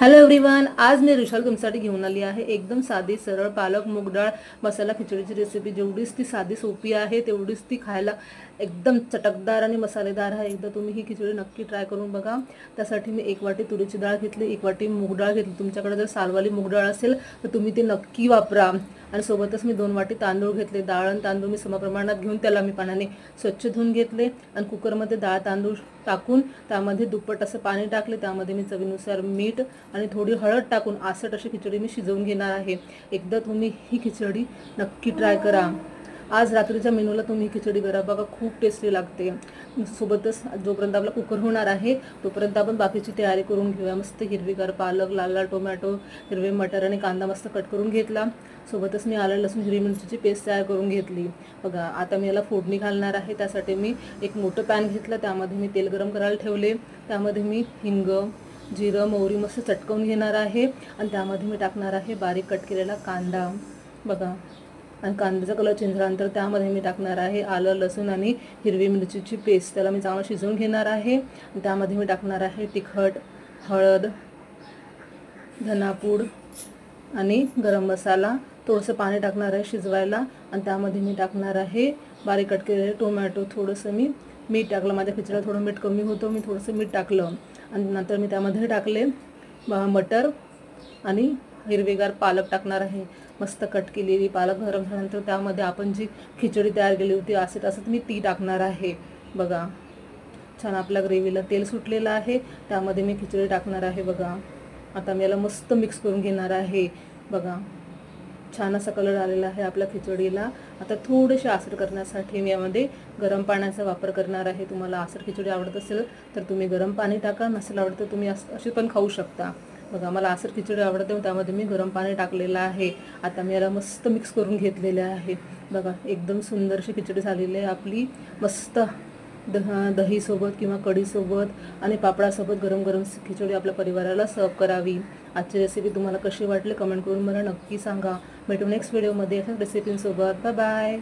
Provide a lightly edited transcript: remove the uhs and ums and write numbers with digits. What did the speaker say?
Hello everyone, आज मी ऋषाल तुमच्यासाठी घेऊन आली आहे एकदम साधी सरळ पालक मूग डाळ मसाला खिचडीची रेसिपी। जेवढीच ती साधी सोपी आहे तेवढीच ती खायला एकदम चटकदार आणि मसालेदार आहे। एकदा तुम्ही ही खिचडी नक्की ट्राय करून बघा। त्यासाठी मी 1 वाटी तुरीची डाळ घेतली, 1 वाटी मूग डाळ घेतली। तुमच्याकडे जर सालवाली मूग डाळ असेल तर तुम्ही ती नक्की वापरा। आणि सोबतच मी 2 वाटी तांदूळ घेतले। डाळ आणि तांदूळ मी समप्रमाणात घेऊन त्याला मी पाण्याने स्वच्छ धुवून घेतले आणि कुकरमध्ये डाळ तांदूळ टाकून त्यामध्ये दुप्पट असं पाणी टाकले। त्यामध्ये मी चवीनुसार मीठ आणि थोडी हळद टाकून आसट अशी खिचडी मी शिजवून घेणार आहे। एकदा तुम्ही ही खिचडी नक्की ट्राय करा। आज रात्रीच्या मेनूला तुम्ही खिचडी करा बघा, खूप टेस्टी लागते। सोबतच जोपर्यंत आपला कुकर होणार आहे तोपर्यंत आपण बाकीची तयारी करून घेऊया। मस्त हिरवीगार पालक, लाल लाल टोमॅटो, हिरवे मटर आणि कांदा मस्त कट करून घेतला। सोबतच मी आलं लसूण हिरवी मिरचीची पेस्ट तयार करून घेतली बघा। आता मी याला फोडणी घालणार आहे। त्यासाठी मी एक मोठं पॅन घेतलं, त्यामध्ये मी तेल गरम करायला ठेवले। त्यामध्ये मी हिंग, जिरं, मोहरी मस्त चटकवून घेणार आहे आणि त्यामध्ये मी टाकणार आहे बारीक कट केलेला कांदा बघा। आणि कांद्याचा कलर चेंज झाल्यानंतर त्यामध्ये मी टाकणार आहे आलं लसूण आणि हिरवी मिरचीची पेस्ट। त्याला मी चांगलं शिजवून घेणार आहे। त्यामध्ये मी टाकणार आहे तिखट, हळद, धनापूड आणि गरम मसाला। थोडंसं पाणी टाकणार आहे शिजवायला आणि त्यामध्ये मी टाकणार आहे बारीक कट केलेले टोमॅटो। थोडंसं मी मीठ टाकलं, माझ्या खिचडीला थोडं मीठ कमी होतं, मी थोडंसं मीठ टाकलं। आणि नंतर मी त्यामध्ये टाकले मटर आणि हिरवेगार पालक टाकणार आहे। मस्त कट केलेली पालक गरम झाल्यानंतर त्यामध्ये आपण जी खिचडी तयार केली होती असत मी ती टाकणार आहे बघा। छान आपल्या ग्रेव्हीला तेल सुटलेलं आहे, त्यामध्ये मी खिचडी टाकणार आहे बघा। आता मी याला मस्त मिक्स करून घेणार आहे बघा। छान असा कलर आलेला आहे आपल्या खिचडीला। आता थोडेसे आसट करण्यासाठी मी यामध्ये गरम पाण्याचा वापर करणार आहे। तुम्हाला आसट खिचडी आवडत असेल तर तुम्ही गरम पाणी टाका, नसेल आवडत तर तुम्ही अशी पण खाऊ शकता बघा। मला आसट खिचडी आवडते, त्यामध्ये मी गरम पाणी टाकलेलं आहे। आता मी याला मस्त मिक्स करून घेतलेले आहे बघा। एकदम सुंदरशी खिचडी झालेली आहे आपली। मस्त दहीसोबत किंवा कढीसोबत आणि पापडासोबत गरम गरम खिचडी आपल्या परिवाराला सर्व करावी। आजची रेसिपी तुम्हाला कशी वाटली कमेंट करून मला नक्की सांगा। भेटू नेक्स्ट व्हिडिओमध्ये अशाच रेसिपींसोबत। Bye bye.